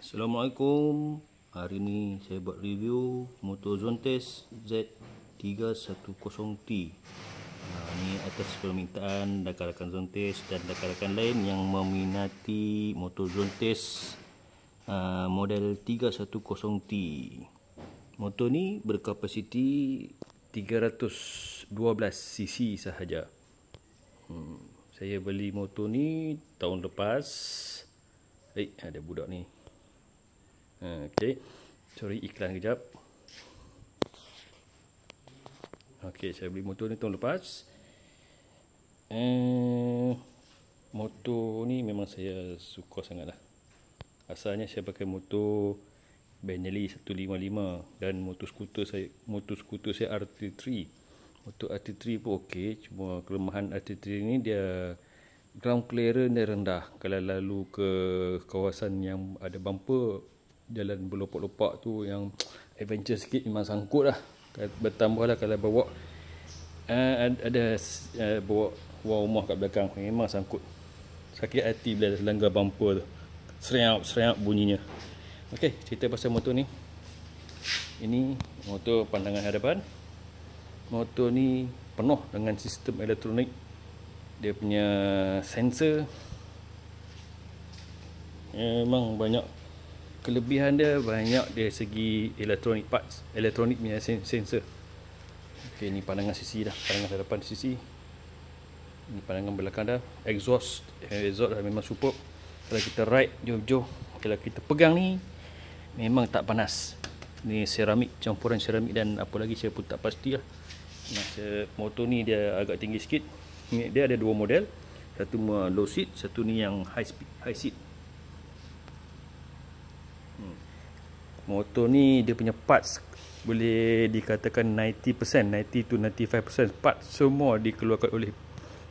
Assalamualaikum. Hari ni saya buat review motor Zontes Z310T. Ni atas permintaan rakan-rakan Zontes dan rakan-rakan lain yang meminati motor Zontes model 310T. Motor ni berkapasiti 312 cc sahaja. Saya beli motor ni tahun lepas. Ada budak ni. Okey, sorry, iklan kejap. Okey, saya beli motor ni tahun lepas. Motor ni memang saya suka sangat lah. Asalnya saya pakai motor Benelli 155 dan motor skuter saya RT3. Motor RT3 pun okey, cuma kelemahan RT3 ni dia ground clearance dia rendah. Kalau lalu ke kawasan yang ada bumper, jalan berlopak-lopak tu yang adventure sikit, memang sangkut lah. Bertambah lah kalau bawa bawa rumah kat belakang, memang sangkut. Sakit hati bila langgar bumper tu, serap bunyinya. Okey, cerita pasal motor ni. Ini motor pandangan hadapan. Motor ni penuh dengan sistem elektronik. Dia punya sensor memang banyak. Kelebihan dia banyak dari segi electronic parts, elektronik punya sensor. Okey, ni pandangan sisi dah, pandangan hadapan sisi. Ini pandangan belakang dah. Exhaust dah memang superb. Kalau kita ride jauh-jauh, kalau kita pegang ni memang tak panas. Ni seramik, campuran seramik dan apa lagi saya pun tak pastilah. Motor ni dia agak tinggi sikit. Dia ada dua model. Satu low seat, satu ni yang high seat. Motor ni dia punya parts boleh dikatakan 90%, 90 to 95% parts semua dikeluarkan oleh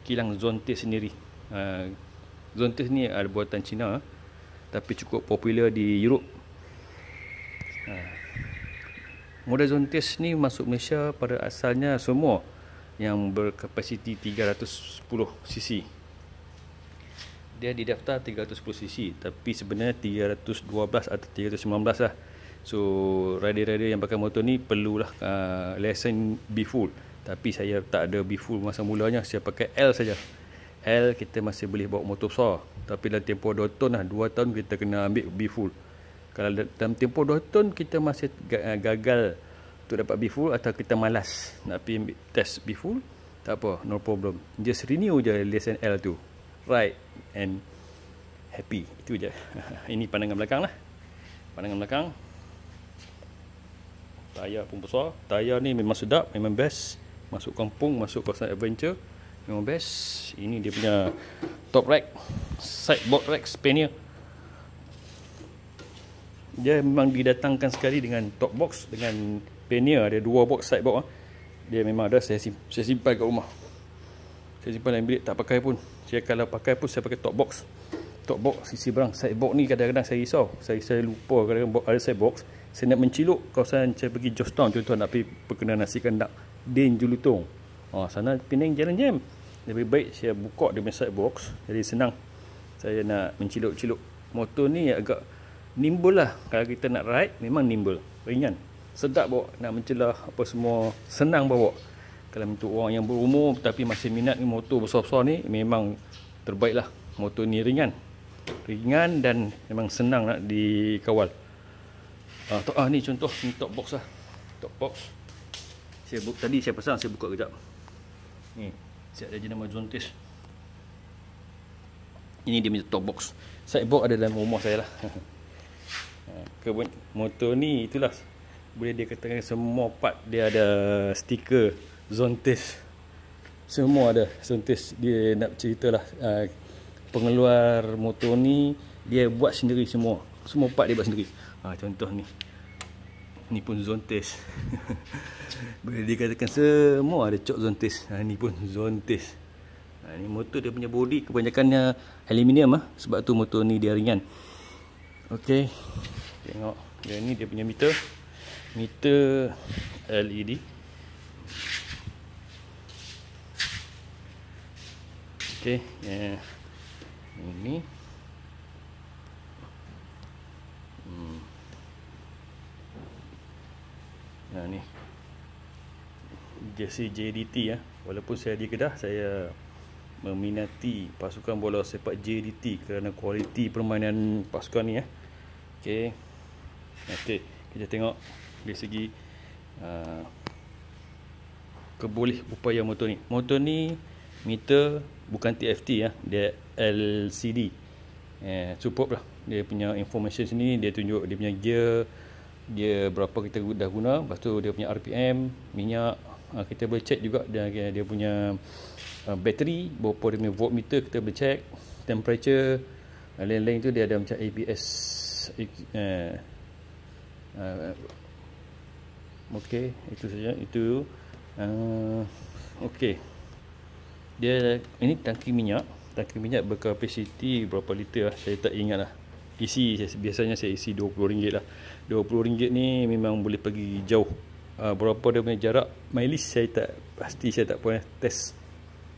kilang Zontes sendiri. Zontes ni ada buatan Cina tapi cukup popular di Europe. Model Zontes ni masuk Malaysia pada asalnya semua yang berkapasiti 310 cc. Dia didaftar 310 cc tapi sebenarnya 312 atau 319 lah. So rider-rider yang pakai motor ni perlulah lesen B full. Tapi saya tak ada B full masa mulanya, saya pakai L saja. L kita masih boleh bawa motor besar. Tapi dalam tempoh 2 tahun lah, 2 tahun kita kena ambil B full. Kalau dalam tempoh 2 tahun kita masih gagal untuk dapat B full atau kita malas nak pergi ambil test B full, tak apa, no problem. Just renew je lesen L tu. Right and happy. Itu je. Ini pandangan belakang lah. Pandangan belakang. Tayar pun besar. Tayar ni memang sedap, memang best. Masuk kampung, masuk kawasan adventure, memang best. Ini dia punya top rack, sideboard rack pannier. Dia memang didatangkan sekali dengan top box, dengan pannier. Ada dua box sideboard. Dia memang ada, saya simpan kat rumah. Saya simpan dalam bilik, tak pakai pun. Saya kalau pakai pun saya pakai top box. Top box sisi berang. Sideboard ni kadang-kadang saya risau. Saya lupa kadang-kadang ada sidebox. Saya nak menciluk kawasan, saya pergi Georgetown contoh, nak pergi perkenalan nasi kandak Din Julutong. Sana Penang jalan jam. Lebih baik saya buka dia punya sidebox, jadi senang saya nak menciluk-ciluk. Motor ni agak nimble lah. Kalau kita nak ride memang nimble, ringan, sedap bawa, nak mencelah apa semua senang bawa. Kalau untuk orang yang berumur tapi masih minat ni motor besar-besar ni, memang terbaik lah. Motor ni ringan dan memang senang nak dikawal. Ni contoh, ni top box lah. Top box tadi saya pasang, saya buka kejap. Ni saya ada jenama Zontes. Ini dia punya top box. Sideboard ada dalam rumah saya lah. Motor ni itulah, boleh dikatakan semua part dia ada stiker Zontes. Semua ada Zontes. Dia nak ceritalah pengeluar motor ni dia buat sendiri semua. Semua part dia buat sendiri. Contoh ni. Ni pun Zontes. Boleh dikatakan semua ada cok Zontes. Ni pun Zontes. Ni motor dia punya body kebanyakannya aluminium sebab tu motor ni dia ringan. Okey. Tengok. Ni dia punya meter. Meter LED. Okey. Ini Ni jersey JDT ya. Walaupun saya di Kedah, saya meminati pasukan bola sepak JDT kerana kualiti permainan pasukan ni ya. Okey, kita tengok dari segi keboleh upaya motor ni. Motor ni meter bukan TFT ya, dia LCD. Superb lah. Dia punya information sini, dia tunjuk dia punya gear, dia berapa kita dah guna, lepas tu dia punya RPM, minyak, kita boleh check juga dia punya bateri, berapa dia punya voltmeter kita boleh check, temperature, lain-lain tu dia ada macam ABS. Okey, itu saja. Itu okey. Dia ini tangki minyak berkapasiti berapa liter lah, saya tak ingat lah. Isi biasanya saya isi RM20 lah. RM20 ni memang boleh pergi jauh. Berapa dia punya jarak mileage saya tak pasti, saya tak pernah test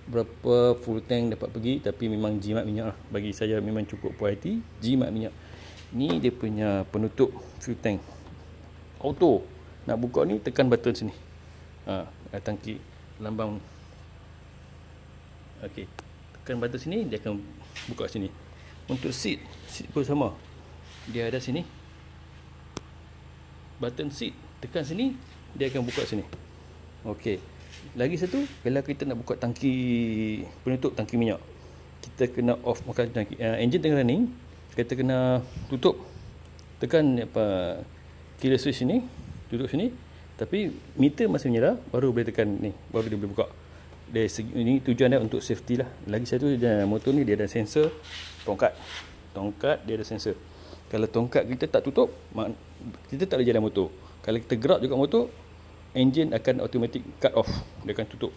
berapa full tank dapat pergi, tapi memang jimat minyak lah. Bagi saya memang cukup puas hati, jimat minyak. Ni dia punya penutup fuel tank auto. Nak buka ni tekan button sini. Tangki lambang. Okey, tekan button sini, dia akan buka sini. Untuk seat pun sama. Dia ada sini button seat, tekan sini, dia akan buka sini. Okey, lagi satu, bila kita nak buka tangki penutup tangki minyak, kita kena off makan tangki. Enjin tengah running, kita kena tutup, tekan killer switch sini, tutup sini. Tapi meter masih menyala, baru boleh tekan ni, baru dia boleh buka. Ini tujuan dia untuk safety lah. Lagi satu, motor ni dia ada sensor tongkat dia ada sensor. Kalau tongkat kita tak tutup, kita tak boleh jalan motor. Kalau kita gerak juga motor, enjin akan automatic cut off, dia akan tutup.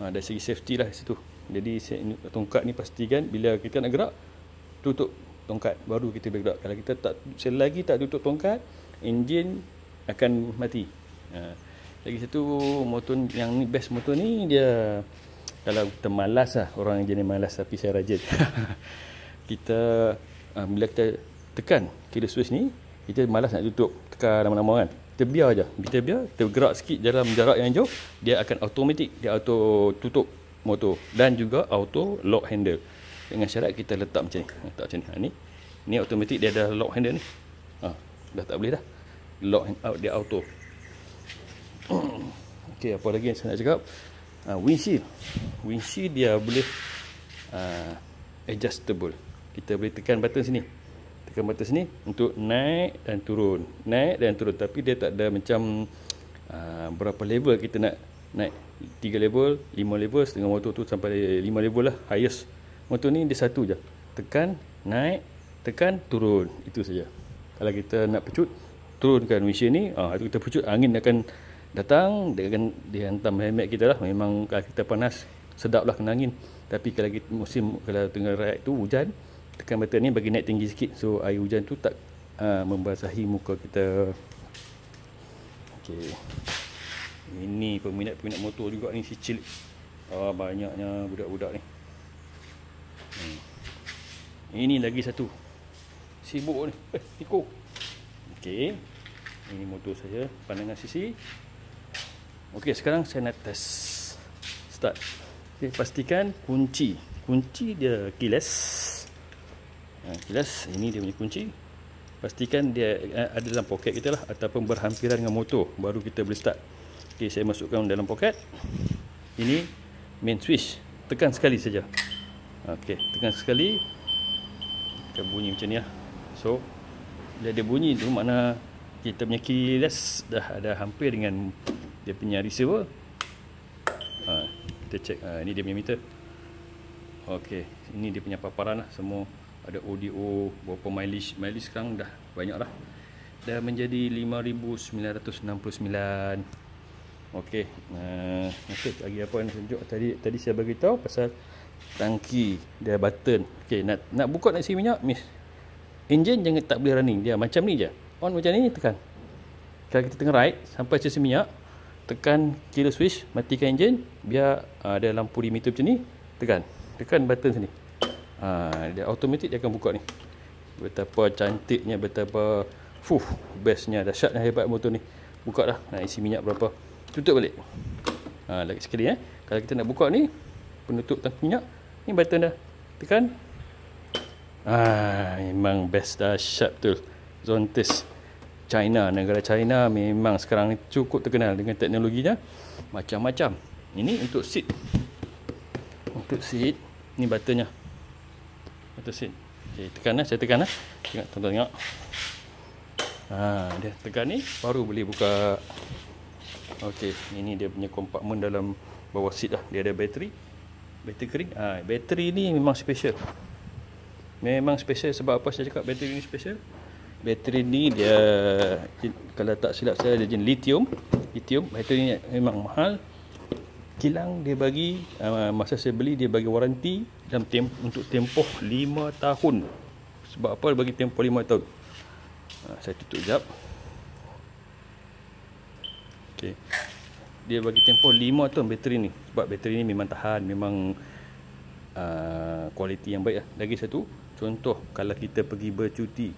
Dari segi safety lah situ. Jadi tongkat ni pastikan bila kita nak gerak, tutup tongkat, baru kita boleh gerak. Kalau kita selagi tak tutup tongkat, enjin akan mati. Lagi satu, motor yang ni, best motor ni, dia kalau kita malas lah, orang jenis malas tapi saya rajin. Kita bila kita tekan killer switch ni, kita malas nak tutup, tekan lama-lama kan, kita biar je, kita gerak sikit dalam jarak yang jauh, dia akan automatic, dia auto tutup motor dan juga auto lock handle. Dengan syarat kita letak macam ni, letak macam ni. Ni automatic, dia ada lock handle ni. Dah tak boleh dah, lock out, dia auto. Okey, apa lagi yang saya nak cakap? Windshield dia boleh adjustable. Kita boleh tekan button sini, untuk naik dan turun, tapi dia tak ada macam berapa level kita nak naik, 3 level, 5 level. Setengah motor tu sampai 5 level lah highest. Motor ni dia satu je, tekan naik, tekan turun, itu saja. Kalau kita nak pecut, turunkan windshield ni, itu kita pecut, angin akan datang, dia akan hantam helmet kita lah. Memang kalau kita panas, sedap lah kena angin. Tapi kalau kita kalau tengah ride tu hujan, tekan button ni bagi naik tinggi sikit, so air hujan tu tak membasahi muka kita. Okey, ini peminat motor juga ni, si cilik. Banyaknya budak-budak ni. Ini lagi satu, sibuk ni, Niko. Okey, ini motor saya, pandangan sisi. Okey, sekarang saya nak test start. Okay, pastikan kunci dia keyless. Ini dia punya kunci. Pastikan dia ada dalam poket kita lah, ataupun berhampiran dengan motor, baru kita boleh start. Okey, saya masukkan dalam poket. Ini main switch, tekan sekali saja. Okey, tekan sekali, kita bunyi macam ni lah. So bila dia bunyi tu, makna kita punya keyless dah ada hampir dengan dia punya receiver. Kita cek, ini dia punya meter. Okey, ini dia punya paparan lah, semua ada audio, berapa mileage sekarang dah banyak lah, dah menjadi 5,969. Okey, lagi apa yang tunjuk tadi saya bagi tahu pasal tangki dia button. Okey, nak buka, nak isi minyak, enjin jangan tak boleh running, dia macam ni je, on macam ni, tekan. Kalau kita tengah ride sampai stesen minyak, tekan killer switch, matikan enjin, biar ada lampu di meter macam ni, tekan button sini, dia automatic, dia akan buka ni. Betapa cantiknya, betapa bestnya, dahsyatnya, hebat motor ni. Buka dah. Isi minyak berapa. Tutup balik. Lagi sekali Kalau kita nak buka ni, penutup tangki minyak, ni button dah. Tekan. Memang best, dahsyat betul. Zontes China, negara China memang sekarang ni cukup terkenal dengan teknologinya macam-macam. Ini untuk seat. Untuk seat, ni buttonnya. Untuk seat. Okey, tekan saya tekan Tengok, tonton tengok. Dia tekan ni baru boleh buka. Okey, ini dia punya kompartmen dalam bawah seat dah. Dia ada bateri kering. Bateri ni memang special. Memang special. Sebab apa saya cakap bateri ni special? Bateri ni dia, kalau tak silap saya, dia jenis lithium. Bateri ni memang mahal. Kilang dia bagi, masa saya beli dia bagi waranti dalam untuk tempoh 5 tahun. Sebab apa dia bagi tempoh 5 tahun? Saya tutup sekejap. Okey. Dia bagi tempoh 5 tahun bateri ni. Sebab bateri ni memang tahan, memang kualiti yang baik lah. Lagi satu, contoh kalau kita pergi bercuti,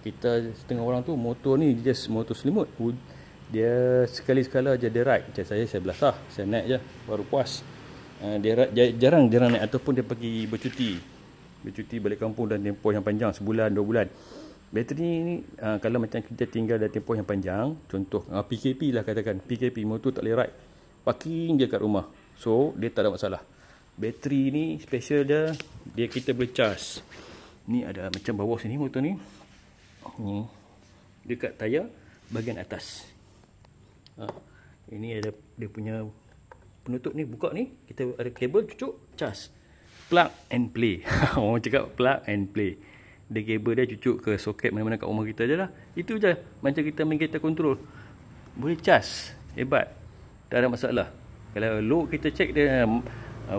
kita setengah orang tu motor ni just motor selimut, dia sekali-sekala je dia ride. Macam saya belasah, saya naik je baru puas. Dia jarang naik, ataupun dia pergi bercuti balik kampung dan tempoh yang panjang, sebulan 2 bulan. Bateri ni kalau macam kita tinggal dalam tempoh yang panjang, contoh PKP lah, katakan PKP, motor tak boleh ride, parking je kat rumah, so dia tak ada masalah. Bateri ni special dia kita boleh charge. Ni ada macam bawah sini motor ni. Ni dekat tayar bahagian atas. Ini ada dia punya penutup ni, buka ni, kita ada kabel, cucuk, charge. Plug and play. Orang cakap plug and play. Dia kabel dia cucuk ke soket mana-mana kat rumah kita je lah. Itu je. Macam kita main kereta kontrol. Boleh charge. Hebat. Tak ada masalah. Kalau low kita check dia,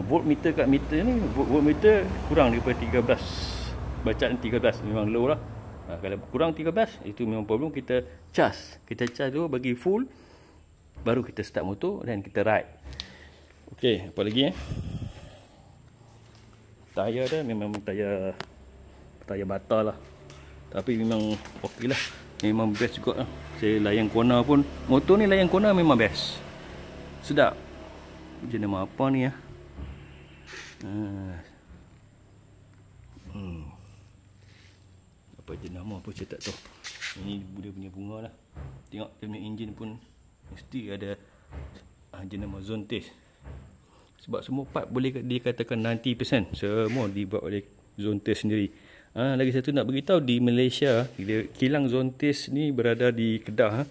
voltmeter kat meter ni, voltmeter kurang daripada 13. Bacaan 13 memang low lah. Kalau kurang 13, itu memang problem. Kita charge dulu, bagi full, baru kita start motor dan kita ride. Okey, apa lagi tayar dia memang tayar bata lah, tapi memang okey lah, memang best juga lah. Saya layan corner pun, motor ni layan corner memang best, sedap. Jenama apa ni apa jenama apa saya tak tahu. Ini dia punya bunga lah. Tengok dia punya enjin pun mesti ada jenama Zontes. Sebab semua part boleh dikatakan 90% semua dibuat oleh Zontes sendiri. Lagi satu nak beritahu, di Malaysia kilang Zontes ni berada di Kedah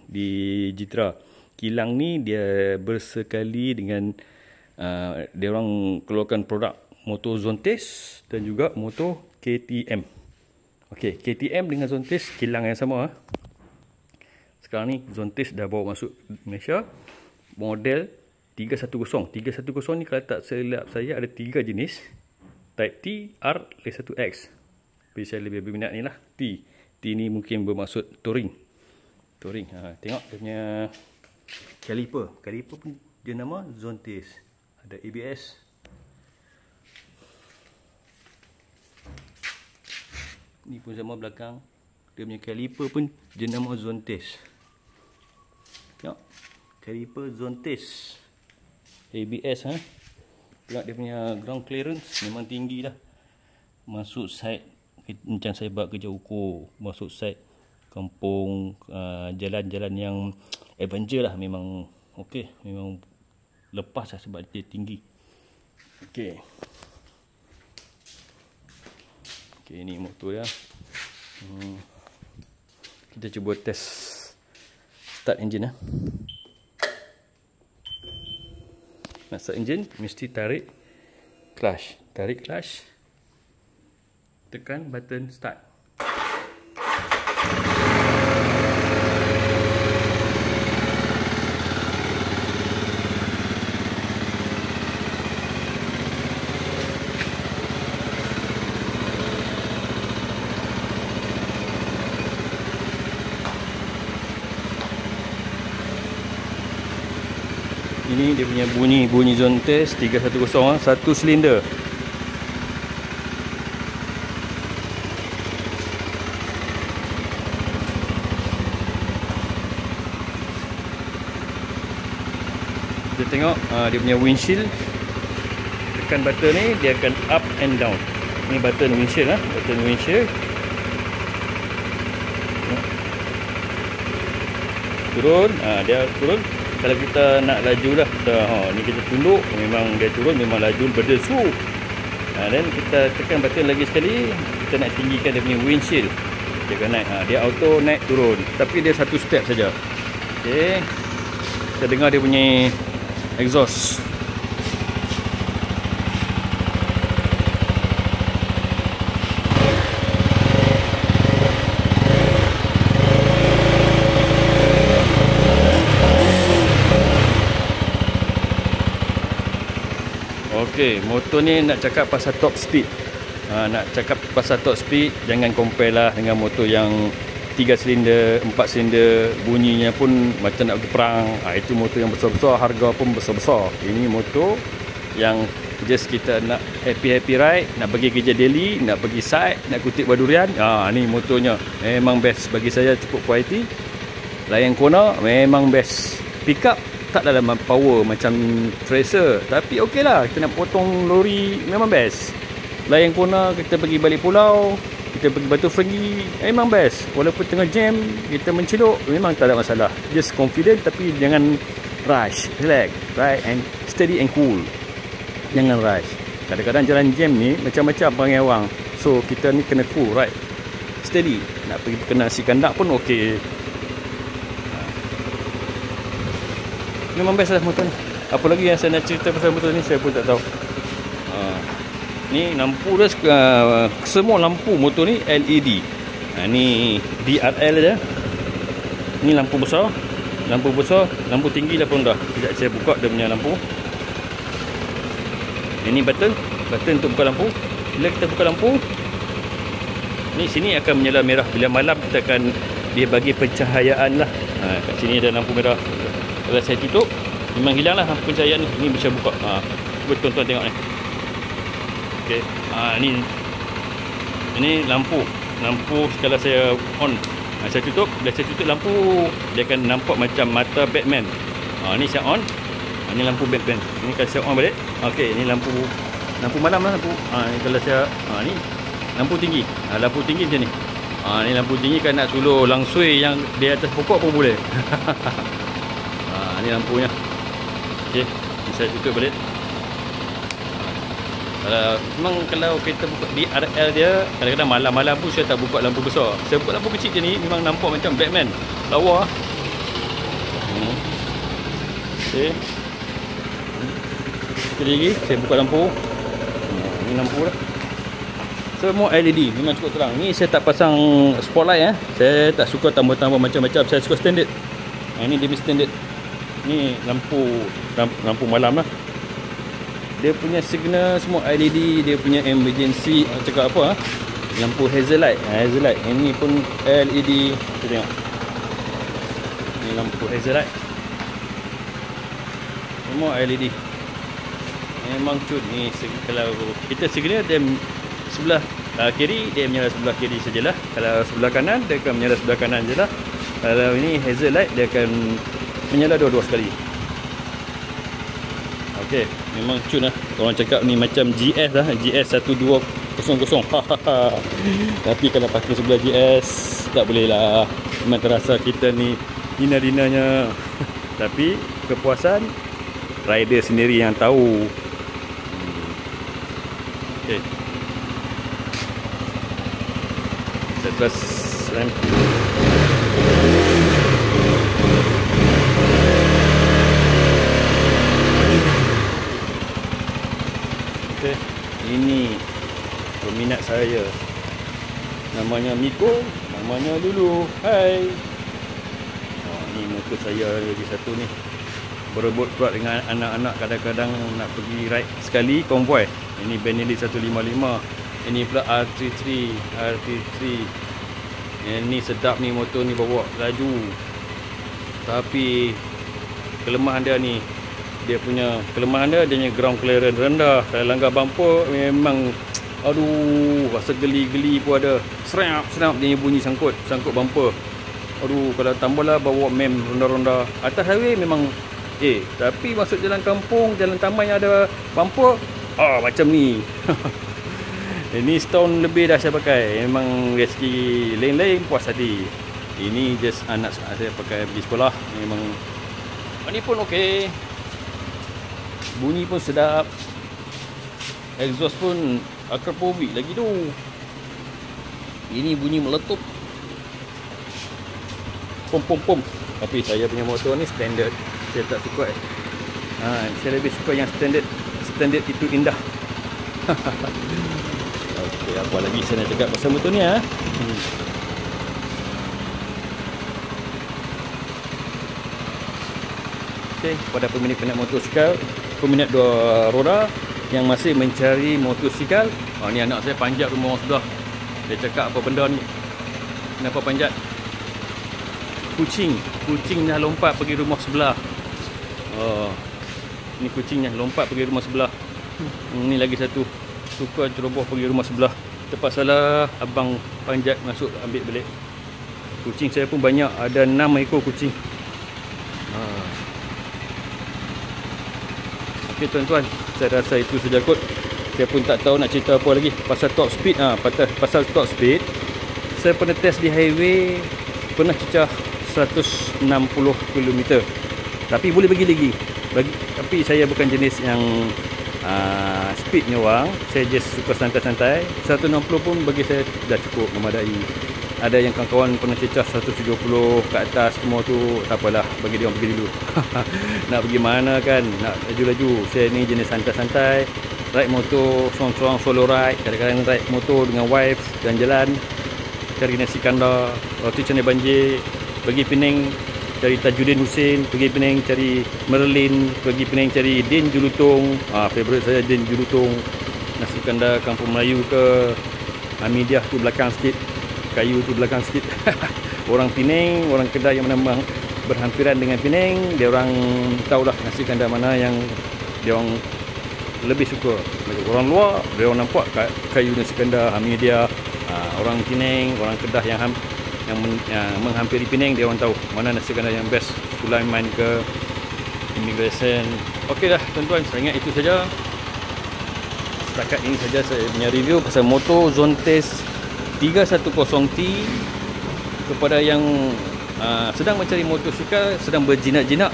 di Jitra. Kilang ni dia bersekali dengan dia orang keluarkan produk motor Zontes dan juga motor KTM. Okey, KTM dengan Zontes kilang yang sama. Sekarang ni Zontes dah bawa masuk Malaysia. Model 310. 310 ni kalau tak silap saya ada 3 jenis. Type T, R, L1X. Tapi saya lebih berminat ni lah, T. T ni mungkin bermaksud touring. Tengok dia punya caliper. Caliper pun dia nama Zontes. Ada ABS. Ni pun sama belakang. Dia punya caliper pun jenama Zontes. Tengok. Caliper Zontes. ABS Tengok dia punya ground clearance memang tinggi dah. Masuk side, macam saya buat kerja ukur, masuk side kampung, jalan-jalan yang adventure lah, memang okey, memang lepas lah sebab dia tinggi. Okey, ini motor dia. Kita cuba test start engine Nak start engine mesti tarik clutch, tekan button start. Ini dia punya bunyi Zontes 310 satu silinder. Kita tengok dia punya windshield. Tekan button ni dia akan up and down. Ni button windshield button windshield. Turun, dia turun. Kalau kita nak laju lah, ni kita tunduk, memang dia turun, memang laju berdesu. Dan kita tekan button lagi sekali, kita nak tinggikan dia punya windshield. Dia akan naik, dia auto naik turun, tapi dia satu step saja. Okey, kita dengar dia punya exhaust. Okey, motor ni nak cakap pasal top speed. Nak cakap pasal top speed, jangan compare lah dengan motor yang 3 silinder, 4 silinder, bunyinya pun macam nak pergi perang. Itu motor yang besar-besar, harga pun besar-besar. Ini motor yang just kita nak happy ride, nak pergi kerja daily, nak pergi site, nak kutip badurian. Ni motornya memang best bagi saya, cukup quality. Layan corner memang best. Pick up tak dalam power macam Tracer, tapi okey lah, kita nak potong lori memang best. Layan corner, kita pergi balik pulau, kita pergi Batu Fergi, memang best. Walaupun tengah jam, kita menceluk, memang tak ada masalah. Just confident, tapi jangan rush. Relax, right, and steady and cool. Jangan rush. Kadang-kadang jalan jam ni macam-macam perangai orang, so kita ni kena cool, right, steady. Nak pergi kena si kandak pun okey. Memang best lah motor ni. Apa lagi yang saya nak cerita pasal motor ni, saya pun tak tahu. Ni lampu dia, semua lampu motor ni LED. Ni DRL je. Ni lampu besar, lampu tinggi, lampu rendah. Sekejap saya buka dia punya lampu. Ini button untuk buka lampu. Bila kita buka lampu, ni sini akan menyala merah. Bila malam kita akan dia bagi pencahayaan lah. Kat sini ada lampu merah. Kalau saya tutup, memang hilang lah pencahayaan ni. Ni bisa buka. Cuba tuan-tuan tengok ni. Okey. Ini lampu kalau saya on. Saya tutup. Bila saya tutup lampu, dia akan nampak macam mata Batman. Ni saya on. Ni lampu Batman. Ni kalau saya on balik. Okey, ni lampu malam lah lampu. Ni kalau saya ni lampu tinggi. Lampu tinggi macam ni. Ni lampu tinggi kan nak suluh langsui yang di atas pokok pun boleh. Ni lampunya. Okey, saya tutup balik. Kalau kita buka DRL dia, kadang-kadang malam-malam pun saya tak buka lampu besar. Saya buka lampu kecil je ni, memang nampak macam Batman. Lawa. Okey. Sekali lagi saya buka lampu. Ni lampu dah. Semua LED, memang cukup terang. Ni saya tak pasang spotlight. Saya tak suka tambah-tambah macam-macam. Saya suka standard. Ini demi standard. Ni lampu malam lah. Dia punya signal semua LED. Dia punya emergency, cakap apa lampu hazard light. Ini pun LED. Kita tengok. Ni lampu hazard light. Semua LED. Memang cut ni. Kalau kita signal, dia sebelah kiri, dia menyala sebelah kiri sajalah. Kalau sebelah kanan, dia akan menyala sebelah kanan je lah. Kalau ini hazard light, dia akan menyala dua-dua sekali. Okey, memang cun lah. Orang cakap ni macam GS lah, GS 1200. Tapi kalau pakai sebelah GS, tak boleh lah. Memang terasa kita ni dina-dinanya. Tapi kepuasan rider sendiri yang tahu. Okey, kita terus rem. Ini peminat saya, namanya Miko, namanya Lulu. Hai. Ni motor saya lagi satu ni, berebut pula dengan anak-anak. Kadang-kadang nak pergi ride sekali konvoi. Ini Benelli 155. Ini pula RT3. Ini sedap ni motor ni, bawa laju. Tapi kelemahan dia ni, dia punya ground clearance rendah. Kalau langgar bumper memang rasa geli-geli pun ada. Serap dia bunyi sangkut bumper. Kalau tambahlah bawa mem ronda-ronda atas highway, memang Tapi masuk jalan kampung, jalan taman yang ada bumper, macam ni. Ini setahun lebih dah saya pakai. Memang dari segi lain-lain puas hati. Ini just anak saya pakai pergi sekolah. Memang ini pun okey. Bunyi pun sedap. Exhaust pun akrapovic lagi tu. Ini bunyi meletup. Pom pom pom. Tapi saya punya motor ni standard. Saya tak suka. Saya lebih suka yang standard. Standard itu indah. Okey, apa lagi saya nak cakap pasal motor ni Okey, pada peminat motosikal, peminat dua roda yang masih mencari motosikal. Ni anak saya panjat rumah orang sebelah. Dia cakap apa benda ni? Kenapa panjat? Kucing dah lompat pergi rumah sebelah. Ni kucingnya lompat pergi rumah sebelah. Ni lagi satu suka ceroboh pergi rumah sebelah. Terpaksa lah abang panjat masuk ambil balik. Kucing saya pun banyak, ada 6 ekor kucing. Okey tuan-tuan, saya rasa itu saja kot. Saya pun tak tahu nak cerita apa lagi pasal top speed. Pasal top speed, saya pernah test di highway, pernah cecah 160 km. Tapi boleh bagi lagi. Tapi saya bukan jenis yang speednya orang. Saya just suka santai-santai. 160 pun bagi saya dah cukup, memadai. Ada yang kawan-kawan pernah cecah 170 ke atas, semua tu tak apalah, bagi dia orang pergi dulu. Nak pergi mana kan, nak laju-laju. Saya ni jenis santai-santai, ride motor seorang-seorang, solo ride. Kadang-kadang ride motor dengan wife, jalan-jalan, cari nasi kandar, roti canai banjir, pergi Penang cari Tajuddin Hussein, pergi Penang cari Merlin, pergi Penang cari Din Julutong. Favourite saya Din Julutong. Nasi kandar Kampung Melayu ke Hamidiah tu belakang sikit, Kayu tu belakang sikit. Orang Penang, orang Kedah yang memang berhampiran dengan Penang, dia orang tahulah nasi kandar mana yang dia orang lebih suka. Orang luar dia orang nampak Kayu nasi kandar Hamidiah. Orang Penang, orang Kedah yang menghampiri Penang, dia orang tahu mana nasi kandar yang best. Sulaiman ke Immigration. Okey dah tuan-tuan, saya ingat itu saja. Setakat ini saja saya punya review pasal motor Zontes 310T. Kepada yang sedang mencari motosikal, sedang berjinak-jinak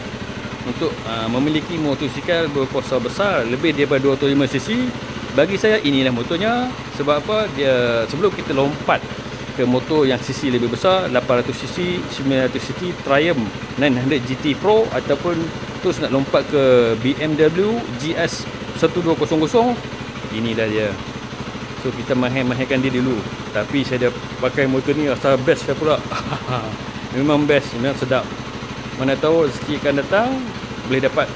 untuk memiliki motosikal berkuasa besar lebih daripada 205cc, bagi saya inilah motornya. Sebab apa? Dia, sebelum kita lompat ke motor yang cc lebih besar, 800cc, 900cc, Triumph 900 GT Pro, ataupun terus nak lompat ke BMW GS 1200, inilah dia. So kita mahir-mahirkan dia dulu. Tapi saya dah pakai motor ni, rasa best saya pula. Memang best, memang sedap. Mana tahu rezeki akan datang, boleh dapat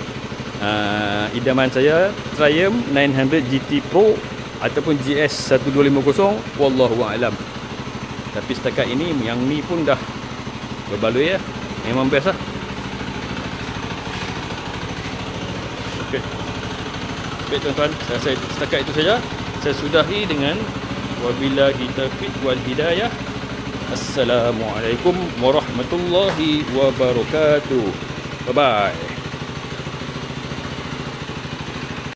idaman saya, Triumph 900 GT Pro ataupun GS 1250. Wallahu a'lam. Tapi setakat ini, yang ni pun dah berbaloi ya. Memang best lah. Okey. Baik tuan-tuan, saya rasa setakat itu saja. Saya sudahi dengan wabillahi taufiq wal hidayah. Assalamualaikum warahmatullahi wabarakatuh. Bye bye.